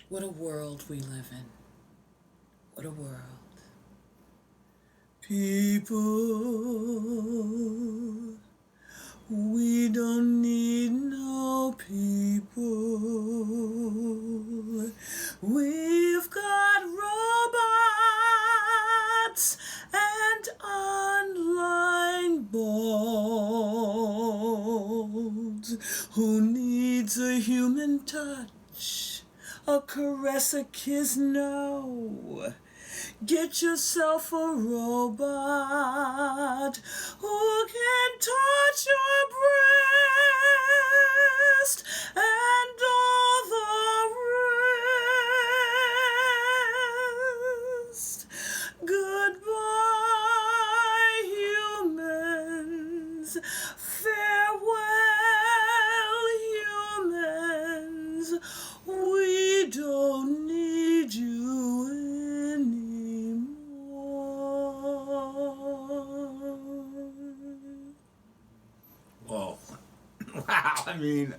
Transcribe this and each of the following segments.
What a world we live in. What a world. People, we don't need no people. We've got robots and online bots. Who needs a human touch? A caress, a kiss? No. Get yourself a robot who can touch your breast and all the rest. Goodbye, humans. Farewell, humans. We don't need you anymore. Whoa. Wow, I mean,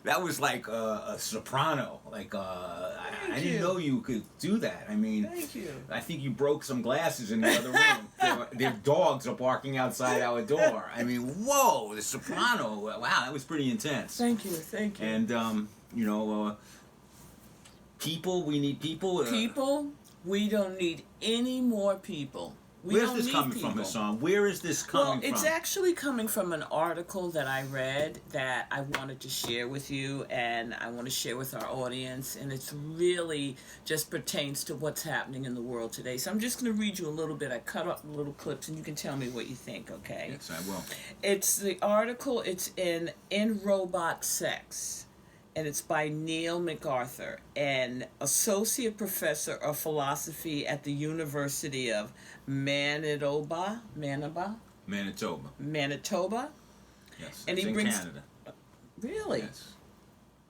that was like a soprano. Like, I didn't know you could do that. I mean, Thank you. I think you broke some glasses in the other room. Their dogs are barking outside our door. I mean, whoa, the soprano. Wow, that was pretty intense. Thank you. Thank you. And, you know, people, we need people. People, we don't need any more people. Where's this coming from, Hassan? Where is this coming from? Well, it's actually coming from an article that I read that I wanted to share with you and I want to share with our audience. And it's really just pertains to what's happening in the world today. So I'm just going to read you a little bit. I cut up little clips and you can tell me what you think, okay? Yes, I will. It's the article, it's in Robot Sex. And it's by Neil MacArthur, an associate professor of philosophy at the University of Manitoba. Manitoba. And Yes, it's he in brings Canada. Really. Yes.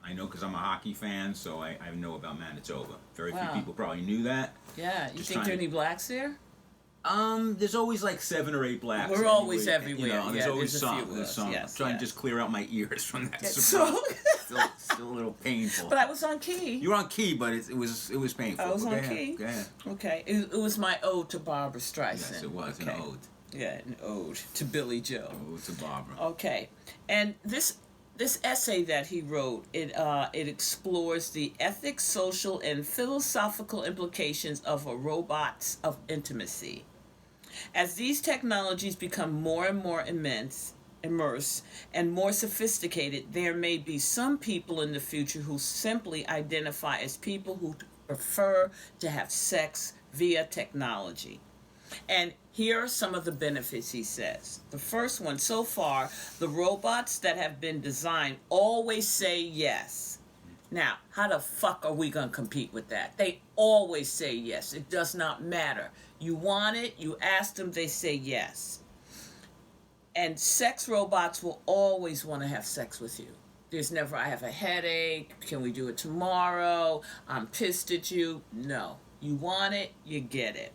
I know because I'm a hockey fan, so I know about Manitoba. Very few Wow. people probably knew that. Yeah. You Just think there are trying any blacks there? There's always like 7 or 8 blacks. We're always everywhere. You know, there's Yeah, always there's a some. few of There's us. some. Yes, I'm trying yeah. to just clear out my ears from that. So, Still a little painful. but I was on key. You were on key, but it was painful. I was Go on ahead, key. Go ahead. Okay. It was my ode to Barbara Streisand. Yes, it was Okay. an ode. Yeah, an ode to Billy Joe. Ode to Barbara. Okay, and this essay that he wrote, it explores the ethics, social, and philosophical implications of a robots of intimacy. As these technologies become more and more immersed, and more sophisticated, there may be some people in the future who simply identify as people who prefer to have sex via technology. And here are some of the benefits, he says. The first one, so far, the robots that have been designed always say yes. Now, how the fuck are we going to compete with that? They always say yes. It does not matter. You want it, you ask them, they say yes. And sex robots will always want to have sex with you. There's never, I have a headache, can we do it tomorrow? I'm pissed at you. No. You want it, you get it.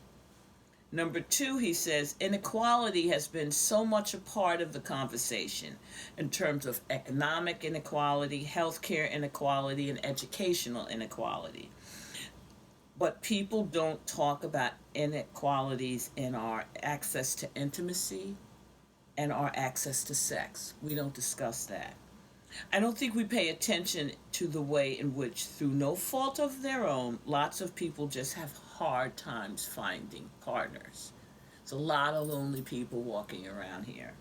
Number 2, he says, inequality has been so much a part of the conversation in terms of economic inequality, healthcare inequality, and educational inequality. But people don't talk about inequalities in our access to intimacy and our access to sex. We don't discuss that. I don't think we pay attention to the way in which, through no fault of their own, lots of people just have hard times finding partners. There's a lot of lonely people walking around here.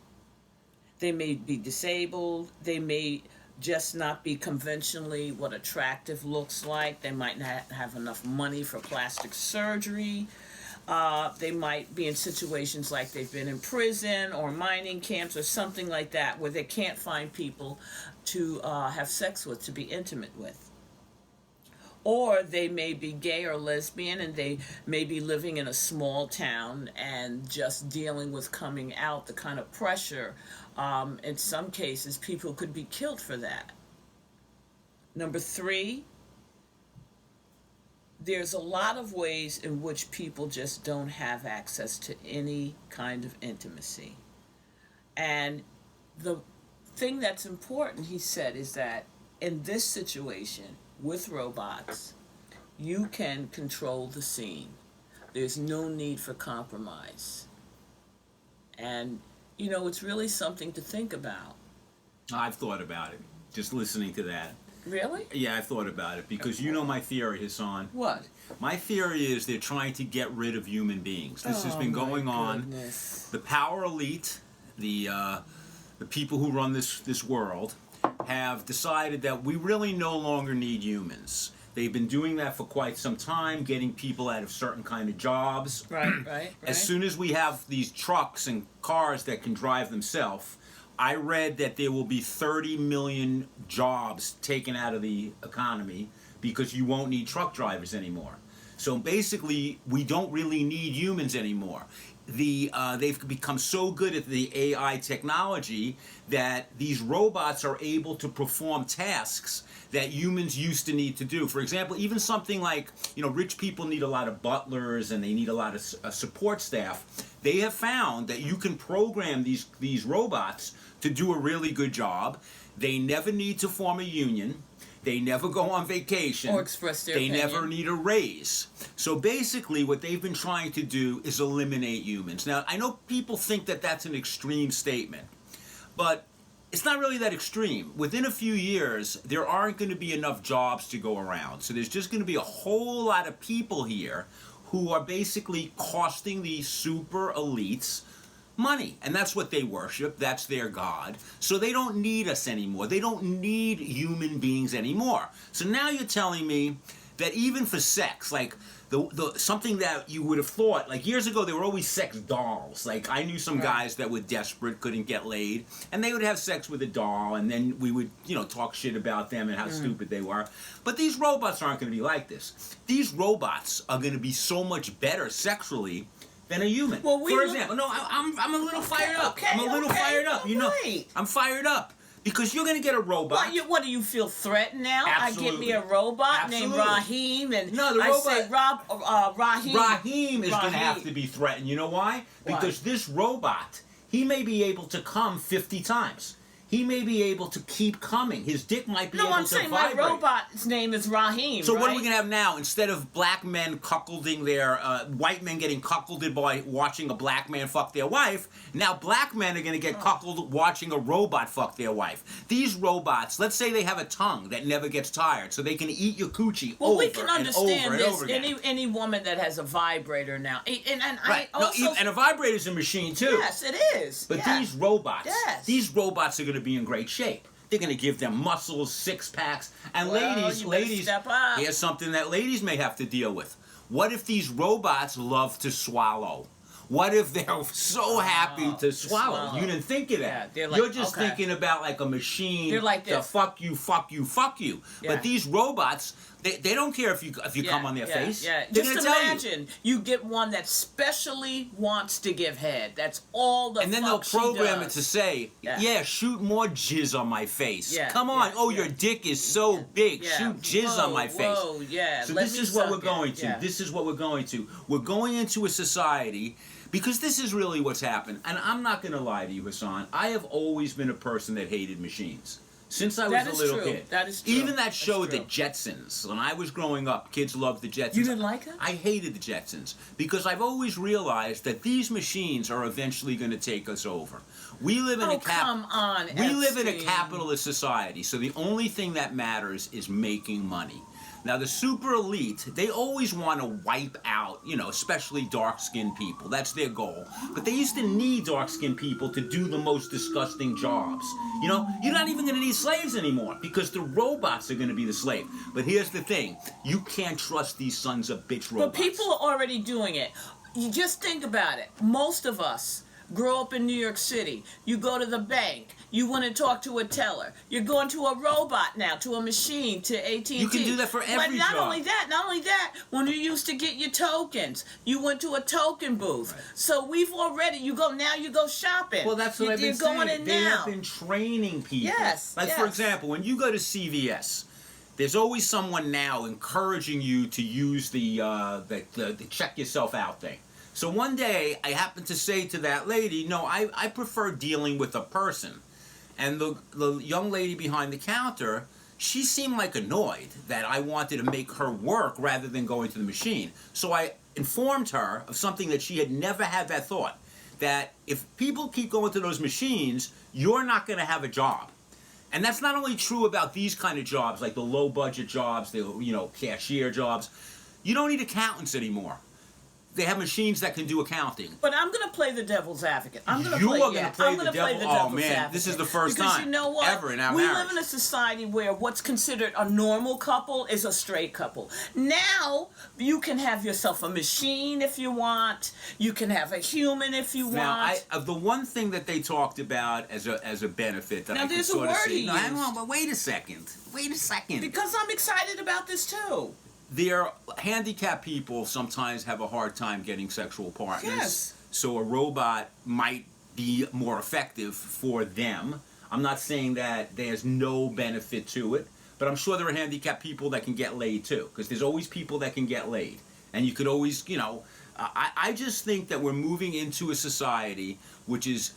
They may be disabled. They may just not be conventionally what attractive looks like. They might not have enough money for plastic surgery. They might be in situations like they've been in prison or mining camps or something like that where they can't find people to have sex with, to be intimate with. Or they may be gay or lesbian and they may be living in a small town and just dealing with coming out, the kind of pressure. In some cases, people could be killed for that. Number 3, there's a lot of ways in which people just don't have access to any kind of intimacy. And the thing that's important, he said, is that in this situation with robots, you can control the scene. There's no need for compromise. And, it's really something to think about. I've thought about it, just listening to that. Really? Yeah, I've thought about it, because you know my theory, Hassan. What? My theory is they're trying to get rid of human beings. This has been going on. The power elite, the people who run this world, have decided that we really no longer need humans. They've been doing that for quite some time, getting people out of certain kind of jobs. Right. As soon as we have these trucks and cars that can drive themselves, I read that there will be 30 million jobs taken out of the economy because you won't need truck drivers anymore. So basically, we don't really need humans anymore. They've become so good at the AI technology that these robots are able to perform tasks that humans used to need to do. For example, even something like, rich people need a lot of butlers and they need a lot of support staff. They have found that you can program these robots to do a really good job. They never need to form a union. They never go on vacation. Or express their opinion. They never need a raise. So basically what they've been trying to do is eliminate humans. Now, I know people think that that's an extreme statement, but it's not really that extreme. Within a few years, there aren't going to be enough jobs to go around. So there's just going to be a whole lot of people here who are basically costing the super elites money. And that's what they worship. That's their God. So they don't need us anymore. They don't need human beings anymore. So now you're telling me that even for sex, like the something that you would have thought, like years ago, there were always sex dolls. Like I knew some guys that were desperate, couldn't get laid, and they would have sex with a doll, and then we would, talk shit about them and how stupid they were. But these robots aren't going to be like this. These robots are going to be so much better sexually than a human. Well, for example, no, I'm a little fired up. I'm a little fired up. I'm fired up. Because you're going to get a robot. What do you feel threatened now? Absolutely. I get me a robot Absolutely. named Raheem, and no, the robot, I say Raheem. Raheem is going to have to be threatened. You know why? Because this robot, he may be able to come 50 times. He may be able to keep coming. His dick might be able to vibrate. No, I'm saying my robot's name is Raheem. So what are we going to have now? Instead of black men cuckolding their, white men getting cuckolded by watching a black man fuck their wife, now black men are going to get cuckolded watching a robot fuck their wife. These robots, let's say they have a tongue that never gets tired, so they can eat your coochie over we can understand and over this. and over again. Any woman that has a vibrator now, and right. I also... and a vibrator's a machine too. Yes, it is. But these robots are going to be in great shape. They're going to give them muscles, six packs, and ladies, step up. Here's something that ladies may have to deal with. What if these robots love to swallow? What if they're so happy to swallow? You didn't think of that. Yeah, like, you're just thinking about like a machine to fuck you. Yeah. But these robots, they don't care if you come on their face. Yeah. They're Just imagine you get one that specially wants to give head. That's all the. And then they'll program it to say, shoot more jizz on my face. Yeah. Come on. Your dick is so big. Yeah. Shoot jizz on my face. Whoa, yeah. So this is what we're going to. Yeah. This is what we're going to. We're going into a society. Because this is really what's happened. And I'm not going to lie to you, Hassan. I have always been a person that hated machines. Since I was a little kid. That is true. Even that show, The Jetsons, when I was growing up, kids loved The Jetsons. You didn't like it? I hated The Jetsons. Because I've always realized that these machines are eventually going to take us over. We live in live in a capitalist society. So the only thing that matters is making money. Now, the super elite, they always want to wipe out, especially dark-skinned people. That's their goal. But they used to need dark-skinned people to do the most disgusting jobs. You're not even going to need slaves anymore because the robots are going to be the slave. But here's the thing. You can't trust these sons of bitch robots. But people are already doing it. You just think about it. Most of us grow up in New York City. You go to the bank. You want to talk to a teller. You're going to a robot now, to a machine, to AT&T. You can do that for every job. Not only that, when you used to get your tokens, you went to a token booth. Right. So you go shopping. Well, that's what I've been saying. Going in they now. have been training people. Yes. For example, when you go to CVS, there's always someone now encouraging you to use the check yourself out thing. So one day, I happened to say to that lady, no, I prefer dealing with a person. And the young lady behind the counter she seemed like annoyed that I wanted to make her work rather than going to the machine. So I informed her of something that she had never had that thought, that if people keep going to those machines, you're not going to have a job. And that's not only true about these kind of jobs, like the low budget jobs, the cashier jobs. You don't need accountants anymore. They have machines that can do accounting. But I'm going to play the devil's advocate. I'm going to You play, are going to play I'm the gonna play devil. the devil's Oh man, advocate. this is the first because time you know what? ever in our we marriage. live in a society where what's considered a normal couple is a straight couple. Now you can have yourself a machine if you want. You can have a human if you want. Now, the one thing that they talked about as a benefit that Now, I could there's a sort of word see. he No, hang used. on, but wait a second. Because I'm excited about this too. Their handicapped people sometimes have a hard time getting sexual partners. Yes. So a robot might be more effective for them. I'm not saying that there's no benefit to it, but I'm sure there are handicapped people that can get laid too, because there's always people that can get laid. And you could always, I just think that we're moving into a society which is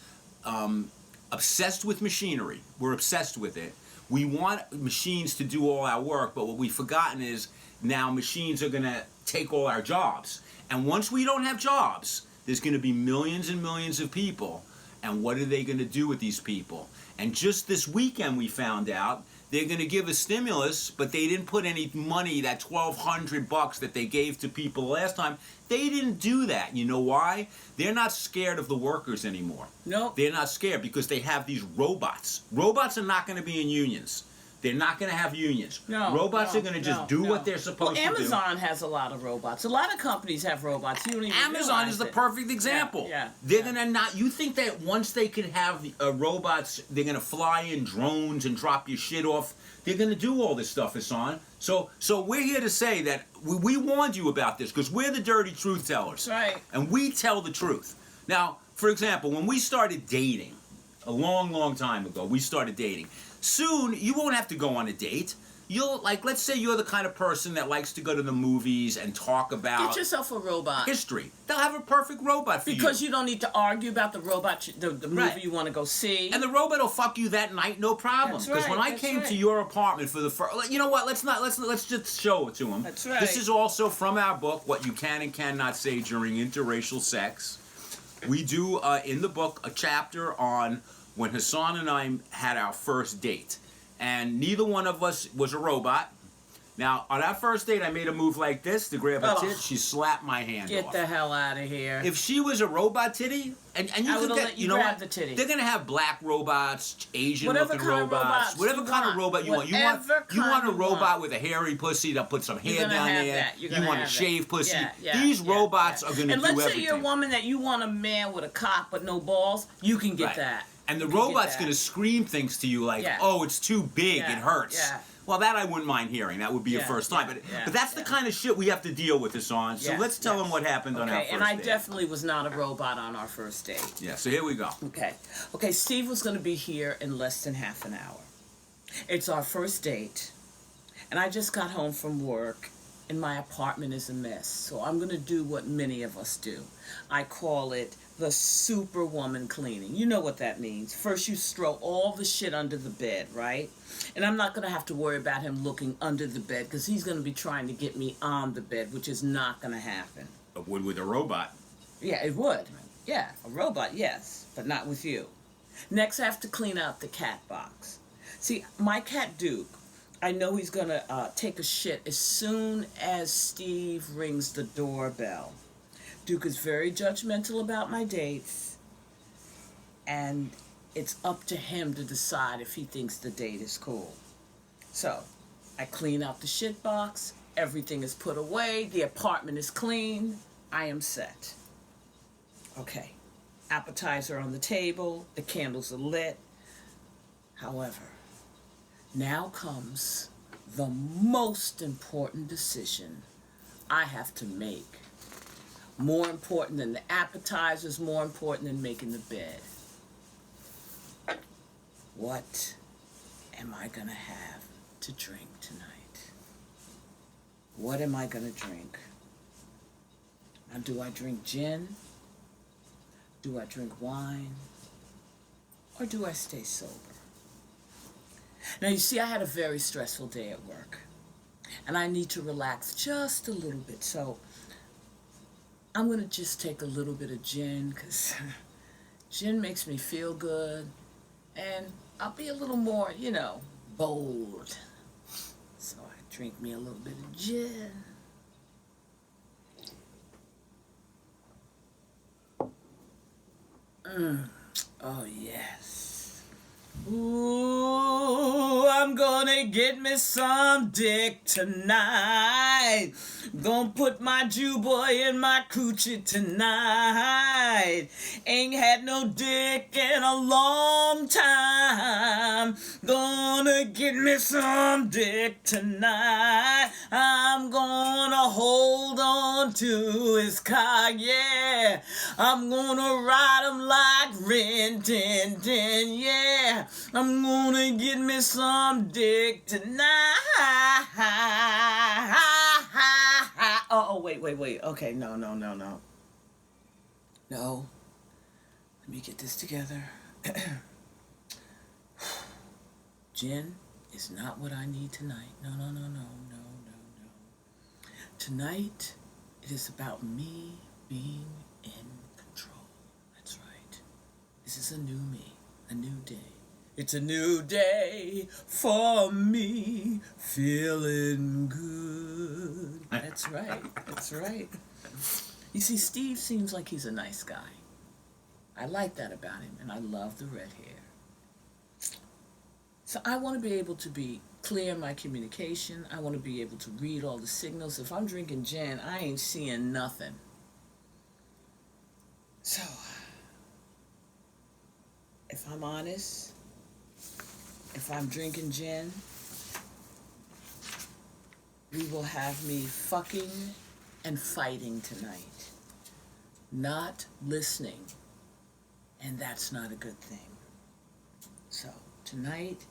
obsessed with machinery. We're obsessed with it. We want machines to do all our work, but what we've forgotten is now machines are going to take all our jobs. And once we don't have jobs, there's going to be millions and millions of people. And what are they going to do with these people? And just this weekend we found out they're going to give a stimulus, but they didn't put any money, that $1,200 that they gave to people last time. They didn't do that. You know why? They're not scared of the workers anymore. No. They're not scared because they have these robots. Robots are not going to be in unions. They're not going to have unions. No, robots are going to just do what they're supposed to do. Well, Amazon has a lot of robots. A lot of companies have robots. You don't even Amazon realize is the it. perfect example. Yeah, They're going to not... You think that once they can have robots, they're going to fly in drones and drop your shit off? They're going to do all this stuff, Hassan. So we're here to say that we warned you about this because we're the dirty truth tellers. Right. And we tell the truth. Now, for example, when we started dating, a long, long time ago, we started dating. Soon, you won't have to go on a date. You'll, let's say you're the kind of person that likes to go to the movies and talk about... Get yourself a robot. History. They'll have a perfect robot for you. Because you don't need to argue about the robot, the movie Right. you want to go see. And the robot will fuck you that night, no problem. That's Because right, when I that's came right. to your apartment for the first... You know what? Let's just show it to him. That's right. This is also from our book, What You Can and Cannot Say During Interracial Sex. We do, in the book, a chapter on when Hassan and I had our first date. And neither one of us was a robot. Now, on our first date, I made a move like this to grab a tit. She slapped my hand Get off. the hell out of here. If she was a robot titty, and you I could would've get, let you you know grab what? the titty. They're gonna have black robots, Asian Whatever looking kind of robots whatever you kind want. of robot you want. You Whatever want a kind you robot want. with a hairy pussy that puts some You're hair gonna down have there. that. You're You gonna want a have that. shaved pussy. Yeah, These robots are gonna and do let's everything. say you're a woman that you want a man with a cock but no balls. You can get Right. that. And the You can get robot's that. gonna scream things to you like, Yeah. "Oh, it's too big. Yeah. It hurts." Yeah. Well, that I wouldn't mind hearing. That would be a Yeah, first time. yeah, But that's the kind of shit we have to deal with this on. So Yes, let's tell yes. them what happened on our Okay, first and I date. definitely was not a robot on our first date. Yeah, so here we go. Okay, Steve was going to be here in less than half an hour. It's our first date, and I just got home from work, and my apartment is a mess. So I'm going to do what many of us do. I call it the superwoman cleaning. You know what that means. First, you throw all the shit under the bed, right? And I'm not going to have to worry about him looking under the bed because he's going to be trying to get me on the bed, which is not going to happen. But with a robot. Yeah, it would. Yeah, a robot, yes, but not with you. Next, I have to clean out the cat box. See, my cat Duke, I know he's going to take a shit as soon as Steve rings the doorbell. Duke is very judgmental about my dates, and it's up to him to decide if he thinks the date is cool. So, I clean out the shit box, everything is put away, the apartment is clean, I am set. Okay, appetizer on the table, the candles are lit. However, now comes the most important decision I have to make. More important than the appetizers, more important than making the bed. What am I gonna have to drink tonight? What am I gonna drink? Now, do I drink gin? Do I drink wine? Or do I stay sober? Now, you see, I had a very stressful day at work, and I need to relax just a little bit. So I'm going to just take a little bit of gin, because gin makes me feel good, and I'll be a little more, bold. So I drink me a little bit of gin. Oh, yes. Ooh, I'm gonna get me some dick tonight. Gonna put my Jew boy in my coochie tonight. Ain't had no dick in a long time. Gonna get me some dick tonight. I'm gonna hold on to his cock, yeah. I'm gonna ride him like Rin Tin Tin, yeah. I'm gonna get me some dick tonight. Oh, wait. Okay, no. No. Let me get this together. Gin is not what I need tonight. No. Tonight, it is about me being in control. That's right. This is a new me, a new day. It's a new day for me, feeling good. That's right. You see, Steve seems like he's a nice guy. I like that about him, and I love the red hair. So I want to be able to be clear in my communication. I want to be able to read all the signals. If I'm drinking gin, I ain't seeing nothing. So, if I'm honest, if I'm drinking gin, we will have me fucking and fighting tonight. Not listening. And that's not a good thing. So, tonight,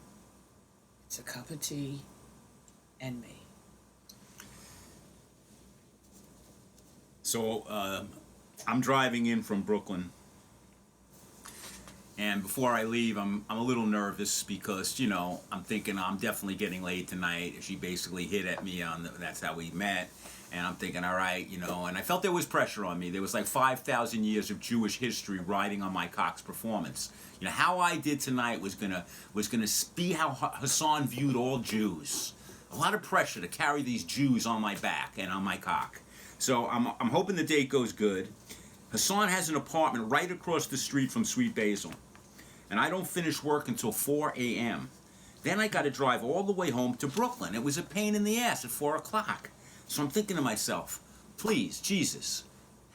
it's a cup of tea and me. So I'm driving in from Brooklyn, and before I leave, I'm a little nervous because I'm thinking I'm definitely getting laid tonight. She basically hit at me that's how we met, and I'm thinking, all right, and I felt there was pressure on me. There was like 5,000 years of Jewish history riding on my cock's performance. How I did tonight was gonna be how Hassan viewed all Jews. A lot of pressure to carry these Jews on my back and on my cock. So I'm hoping the date goes good. Hassan has an apartment right across the street from Sweet Basil, and I don't finish work until 4 a.m. Then I got to drive all the way home to Brooklyn. It was a pain in the ass at 4 o'clock. So I'm thinking to myself, please, Jesus,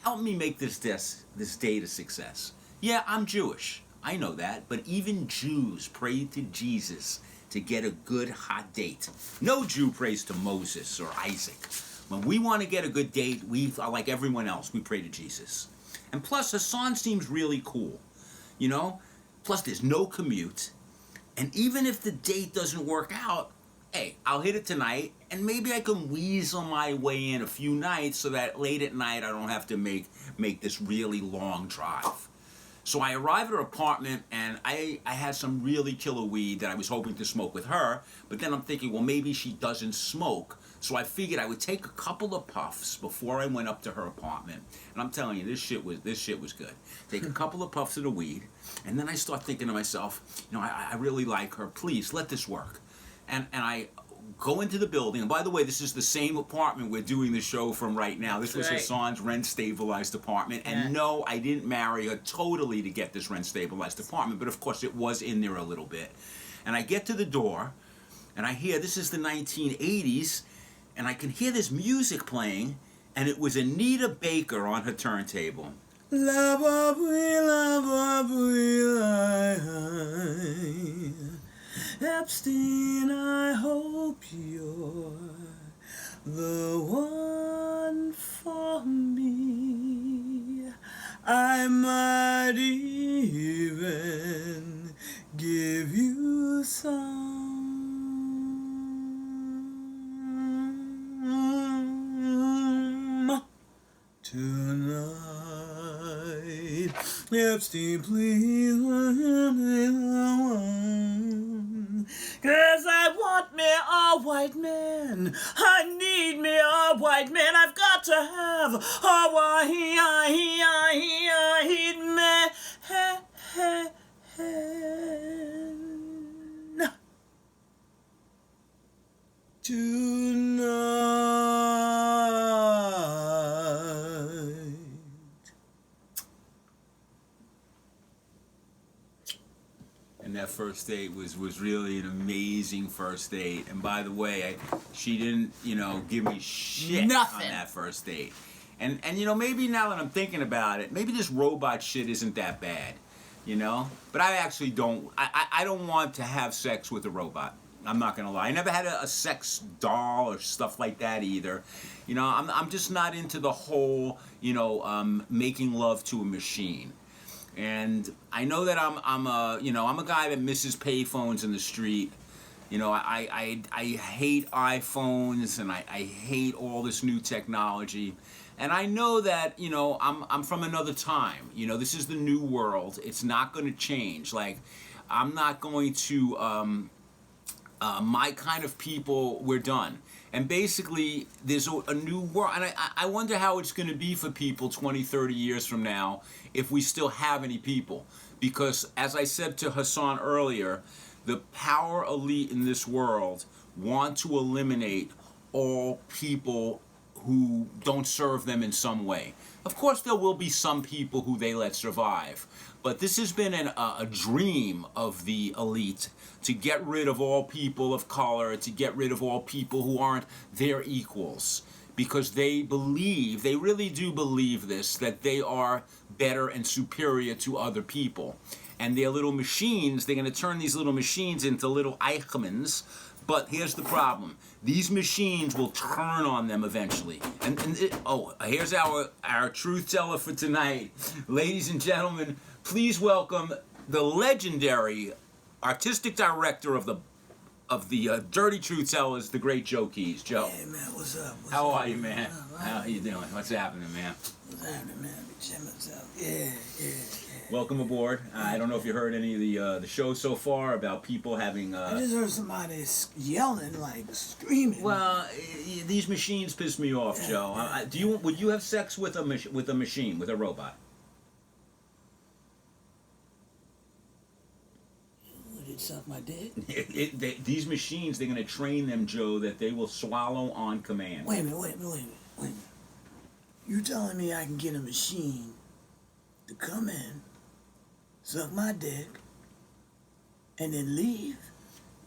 help me make this date a success. Yeah, I'm Jewish. I know that, but even Jews pray to Jesus to get a good, hot date. No Jew prays to Moses or Isaac. When we want to get a good date, we, like everyone else, we pray to Jesus. And plus, Hassan seems really cool, Plus, there's no commute. And even if the date doesn't work out, hey, I'll hit it tonight, and maybe I can weasel my way in a few nights so that late at night I don't have to make this really long drive. So I arrive at her apartment, and I had some really killer weed that I was hoping to smoke with her, but then I'm thinking, well, maybe she doesn't smoke, so I figured I would take a couple of puffs before I went up to her apartment. And I'm telling you, this shit was good. Take a couple of puffs of the weed, and then I start thinking to myself, I really like her. Please, let this work. And I go into the building, and by the way, this is the same apartment we're doing the show from right now. This was Hassan's rent-stabilized apartment, and no, I didn't marry her totally to get this rent-stabilized apartment, but of course it was in there a little bit. And I get to the door, and I hear, this is the 1980s, and I can hear this music playing, and it was Anita Baker on her turntable. La ba bui, la ba bui, la. Epstein, I hope you're the one for me. I might even give you some tonight. Epstein, please, 'Cause I want me a white man. I need me a white man. I've got to have a white man. Tonight. And that first date was really an amazing first date. And by the way, she didn't, give me shit Nothing. on that first date. And maybe now that I'm thinking about it, maybe this robot shit isn't that bad, But I actually don't. I don't want to have sex with a robot. I'm not gonna lie. I never had a sex doll or stuff like that either. I'm just not into the whole, making love to a machine. And I know that I'm a guy that misses payphones in the street. I hate iPhones and I hate all this new technology. And I know that, I'm from another time. This is the new world. It's not going to change. Like, I'm not going to, my kind of people, we're done. And basically, there's a new world. And I wonder how it's going to be for people 20, 30 years from now if we still have any people. Because, as I said to Hassan earlier, the power elite in this world want to eliminate all people who don't serve them in some way. Of course, there will be some people who they let survive. But this has been a dream of the elite to get rid of all people of color, to get rid of all people who aren't their equals. Because they really do believe this, that they are better and superior to other people. And their little machines, they're going to turn these little machines into little Eichmanns. But here's the problem. These machines will turn on them eventually. Here's our truth teller for tonight. Ladies and gentlemen, please welcome the legendary artistic director of the Dirty Truth Tellers, the great Joe Keys. Joe. Hey, man, what's up? How are you, man? How you doing? What's happening, man? What's happening, man? Yeah. Welcome aboard. I don't know if you heard any of the show so far about people having. I just heard somebody yelling, like screaming. Well, these machines piss me off, Joe. Would you have sex with a machine, with a robot? Would it suck my dick? These machines, they're going to train them, Joe, that they will swallow on command. Wait a minute. You telling me I can get a machine to come in, suck my dick, and then leave?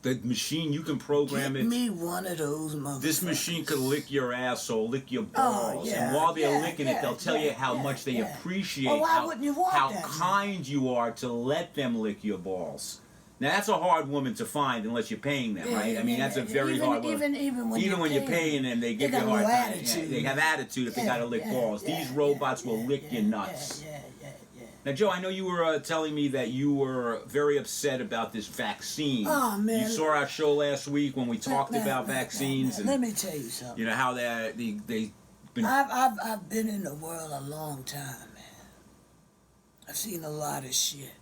The machine, you can program it. Get me one of those motherfuckers. This machine could lick your asshole, lick your balls, and while they're licking it, they'll tell you how much they appreciate how kind you are to let them lick your balls. Now that's a hard woman to find unless you're paying them, right? I mean, that's a very hard woman. Even when you're paying them, they give you a hard time. Yeah, they have attitude if they gotta lick balls. These robots will lick your nuts. Now, Joe, I know you were telling me that you were very upset about this vaccine. Oh, man. You saw our show last week when we talked about vaccines. Man. Let me tell you something. How they've been... I've been in the world a long time, man. I've seen a lot of shit.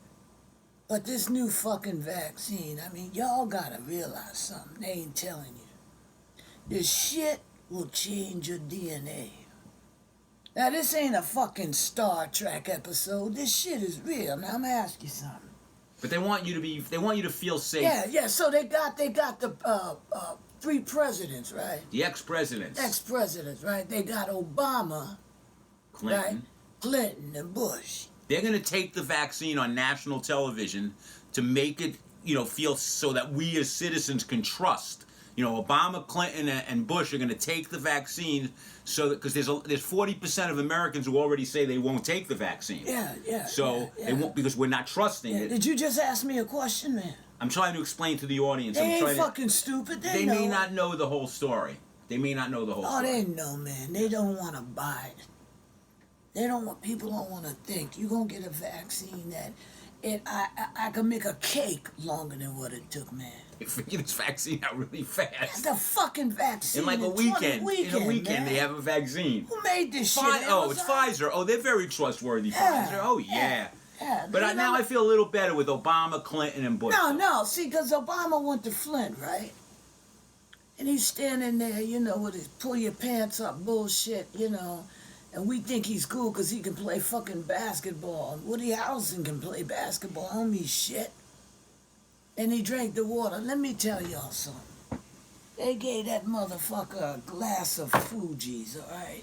But this new fucking vaccine, I mean, y'all gotta realize something. They ain't telling you. This shit will change your DNA. Now, this ain't a fucking Star Trek episode. This shit is real. Now, I'm gonna ask you something. But they want you to feel safe. Yeah. So they got the three presidents, right? The ex-presidents. Ex-presidents, right? They got Obama, Clinton. right? Clinton and Bush. They're going to take the vaccine on national television to make it, feel so that we as citizens can trust. Obama, Clinton, and Bush are going to take the vaccine so that because there's 40% of Americans who already say they won't take the vaccine. Yeah. So they won't because we're not trusting it. Did you just ask me a question, man? I'm trying to explain to the audience. They ain't fucking stupid. They may not know the whole story. They may not know the whole story. Oh, they know, man. They don't want to buy it. People don't want to think. You gonna get a vaccine that I can make a cake longer than what it took, man. They figure this vaccine out really fast. The fucking vaccine. In like a weekend. In a weekend, man. They have a vaccine. Who made this shit? It's Pfizer. Oh, they're very trustworthy. Pfizer. Oh, yeah. Yeah, But you now know- I feel a little better with Obama, Clinton, and Bush. No, see, because Obama went to Flint, right? And he's standing there, with his pull your pants up bullshit, and we think he's cool because he can play fucking basketball. Woody Harrelson can play basketball, homie shit. And he drank the water. Let me tell y'all something. They gave that motherfucker a glass of Fuji's, all right?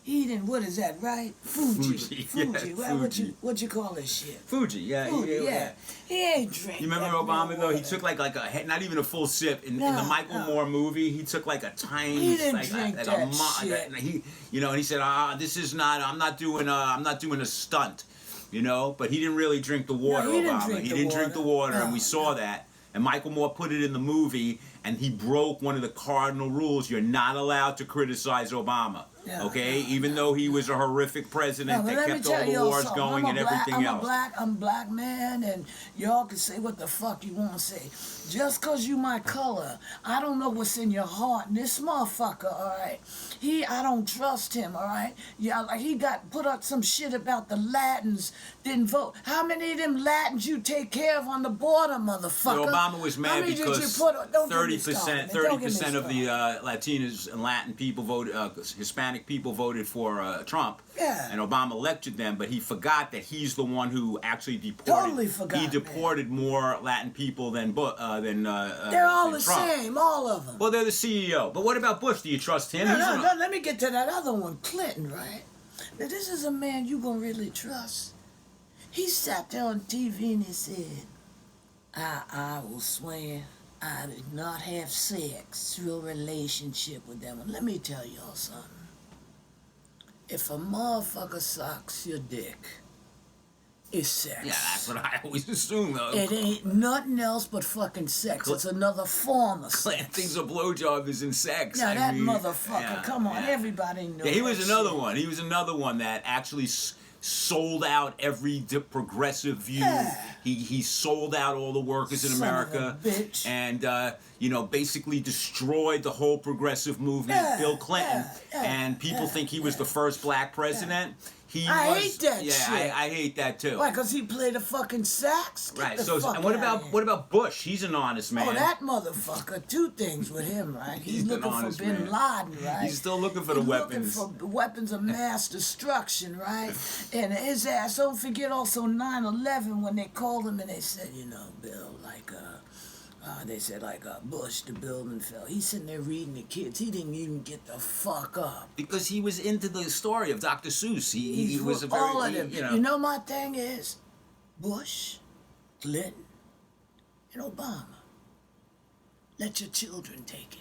He didn't, what is that, right? Fuji. Yeah, Right? Fuji. What you call this shit? Fuji, yeah. Fuji, yeah. He ain't drink. You remember that Obama though? He water. took like a not even a full sip in the Michael Moore movie. He took like a tiny, He didn't like, drink like that a shit. he, and he said, this is not. I'm not doing a stunt, But he didn't really drink the water. No, he didn't Obama. drink He the didn't drink the water, water. and we saw that. And Michael Moore put it in the movie, and he broke one of the cardinal rules. You're not allowed to criticize Obama. Yeah, Okay, no, even though he was a horrific president but that let me kept tell all the y'all wars something. going and everything else. I'm a black man, and y'all can say what the fuck you want to say. Just cause you my color, I don't know what's in your heart. And this motherfucker, all right, I don't trust him, all right. Yeah, like he got put up some shit about the Latins didn't vote. How many of them Latins you take care of on the border, motherfucker? Obama was How mad many did because you put? Don't get me 30% started, man. Don't get me 30% of the started. Latinos and Latin people voted, Hispanic people voted for Trump. Yeah. And Obama elected them, but he forgot that he's the one who actually deported. Totally forgot, He deported more Latin people than They're all than the Trump. same, all of them. Well, they're the CEO. But what about Bush? Do you trust him? No, He's no, an- no, let me get to that other one, Clinton, right? Now, this is a man you gonna really trust. He sat there on TV and he said, I will swear I did not have sex through a relationship with them. And let me tell y'all something. If a motherfucker sucks your dick, it's sex. Yeah, that's what I always assume, though. It ain't nothing else but fucking sex. It's another form of Clinton sex. thinks a blowjob is in sex. Now, I that mean, motherfucker, yeah, come on, yeah. everybody knows. Yeah, he was that another shit. one. He was another one that actually sold out every progressive view. Yeah. He sold out all the workers in Son of America, a bitch. and basically destroyed the whole progressive movement. Yeah, Bill Clinton, yeah, and people think he was the first black president. He I was, hate that yeah, shit. I hate that too. Why? Because he played a fucking sax? Get Right. the So, fuck and what outta about here. what about Bush? He's an honest man. Oh, that motherfucker. Two things with him, right? He's He's an looking for honest Bin man. Laden, right? He's still looking for the He's weapons. looking for weapons of mass destruction, right? And his ass, don't forget also 9/11 when they called him and they said, Bill, they said, Bush, the building fell. He's sitting there reading the kids. He didn't even get the fuck up. Because he was into the story of Dr. Seuss. He was a very, all of them. you know. My thing is, Bush, Clinton, and Obama. Let your children take it.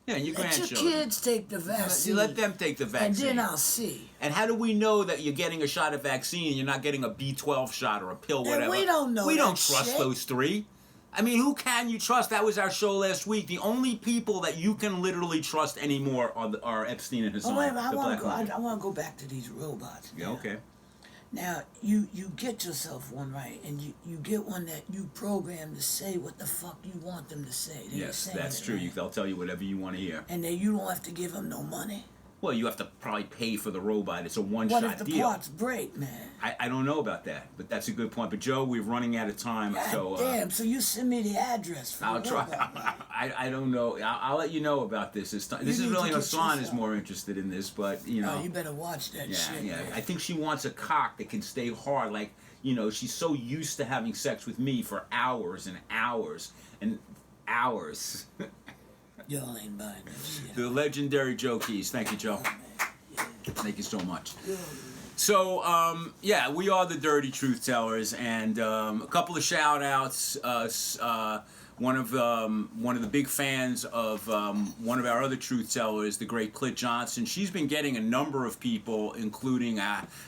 Yeah, and your Let your grandchildren. kids take the vaccine. You let them take the vaccine. And then I'll see. And how do we know that you're getting a shot of vaccine and you're not getting a B12 shot or a pill, And whatever? we don't know We that don't trust shit. those three. I mean, who can you trust? That was our show last week. The only people that you can literally trust anymore are Epstein and Hassan. Oh, wait a minute, the black women. I want to go back to these robots. Yeah, okay. Now, you get yourself one, right? And you get one that you program to say what the fuck you want them to say. They Yes, saying that's it, true. right? They'll tell you whatever you want to hear. And then you don't have to give them no money. Well, you have to probably pay for the robot. It's a What one-shot if the deal. parts break, man? I don't know about that, but that's a good point. But Joe, we're running out of time, God so damn, so you send me the address for I'll the try. robot, man. I don't know. I'll let you know about this. This is need to really get Hassan is yourself- more interested in this, but you know. Oh, you better watch that Yeah, shit, yeah. man. I think she wants a cock that can stay hard. Like, she's so used to having sex with me for hours and hours and hours. Y'all ain't buying that shit. The legendary Joe Keys. Thank you, Joe. Man. Yeah. Thank you so much. Yeah. So, yeah, we are the Dirty Truth Tellers, and a couple of shout outs. One of the big fans of one of our other truth tellers, the great Clit Johnson. She's been getting a number of people, including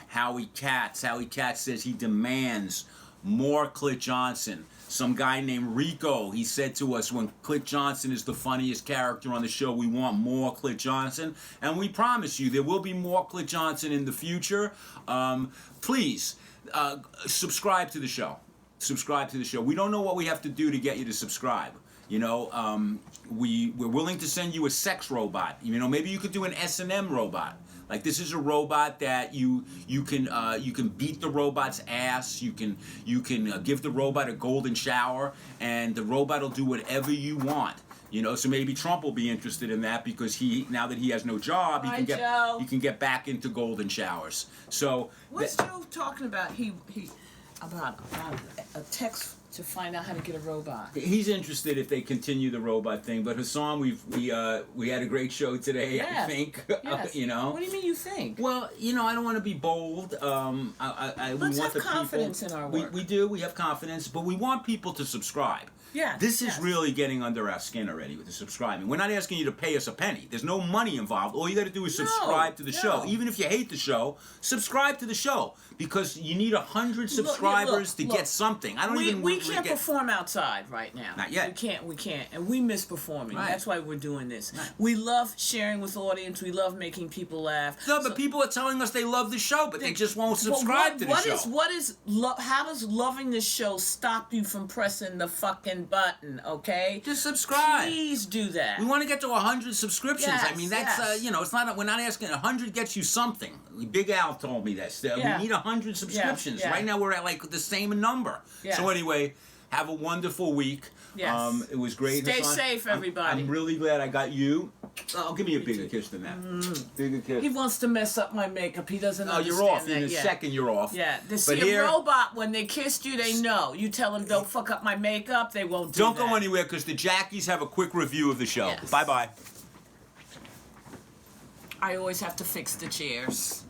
Howie Katz. Howie Katz says he demands more Clit Johnson. Some guy named Rico, he said to us, when Clit Johnson is the funniest character on the show, we want more Clit Johnson. And we promise you there will be more Clit Johnson in the future. Please, subscribe to the show. Subscribe to the show. We don't know what we have to do to get you to subscribe. We're willing to send you a sex robot. Maybe you could do an S&M robot. Like, this is a robot that you can beat the robot's ass. You can give the robot a golden shower, and the robot will do whatever you want. You know, so maybe Trump will be interested in that because now that he has no job, he can get back into golden showers. So what's Joe talking about? He about a text to find out how to get a robot. He's interested if they continue the robot thing. But Hassan, we had a great show today. Yeah. I think. Yes. You know. What do you mean you think? Well, you know, I don't want to be bold. Let's we want have confidence in our work. We do. We have confidence, but we want people to subscribe. Yeah. This is really getting under our skin already with the subscribing. We're not asking you to pay us a penny. There's no money involved. All you got to do is subscribe to the show. Even if you hate the show, subscribe to the show because you need 100 subscribers to get something. I don't even. We can't perform outside right now. Not yet. We can't, and we miss performing. Right. That's why we're doing this. Right. We love sharing with audience. We love making people laugh. No, but people are telling us they love the show, but they just won't subscribe to the show. How does loving the show stop you from pressing the fucking button? Okay, just subscribe. Please do that. We want to get to 100 subscriptions. Yes, I mean, that's you know, it's not. We're not asking. 100 gets you something. Big Al told me this. We need 100 subscriptions. Yeah. Right now, we're at like the same number. Yeah. So anyway, have a wonderful week. Yes. It was great. Stay safe, everybody. I'm really glad I got you. Oh, give me a bigger kiss than that. Bigger kiss. He wants to mess up my makeup. He doesn't understand you're off. that In a yet. second, you're off. Yeah. They see a robot, when they kissed you, they know. You tell them, don't fuck up my makeup, they won't do that. Don't go anywhere because the Jackies have a quick review of the show. Yes. Bye-bye. I always have to fix the chairs.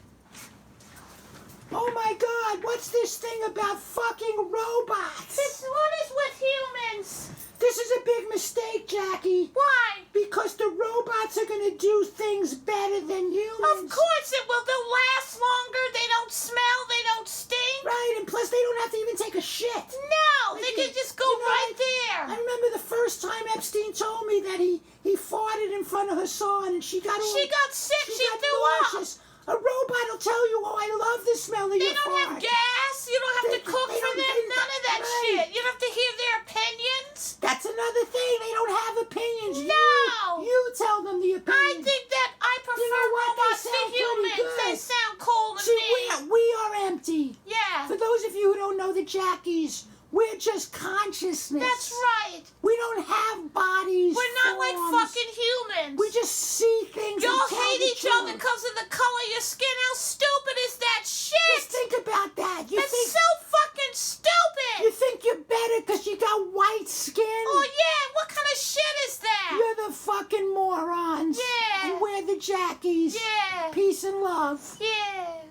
Oh my God, what's this thing about fucking robots? What is with humans? This is a big mistake, Jackie. Why? Because the robots are gonna do things better than humans. Of course it will. They'll last longer. They don't smell. They don't stink. Right, and plus they don't have to even take a shit. No, they can just go right there. I remember the first time Epstein told me that he farted in front of Hassan and she got sick. She got threw nauseous. A robot will tell you, oh, I love the smell of your fart. They don't have gas. You don't have to cook for them. None of that shit. You don't have to hear their opinions. That's another thing. They don't have opinions. No. You tell them the opinions. I think that I prefer robots to humans. They sound cool to me. We are empty. Yeah. For those of you who don't know the Jackies, we're just consciousness. That's right. We don't have bodies. We're not like fucking humans. We just see things. Y'all hate each other because of the color of your skin. How stupid is that shit? Just think about that. That's so fucking stupid. You think you're better because you got white skin? Oh yeah, what kind of shit is that? You're the fucking morons. Yeah. And we're the Jackies. Yeah. Peace and love. Yeah.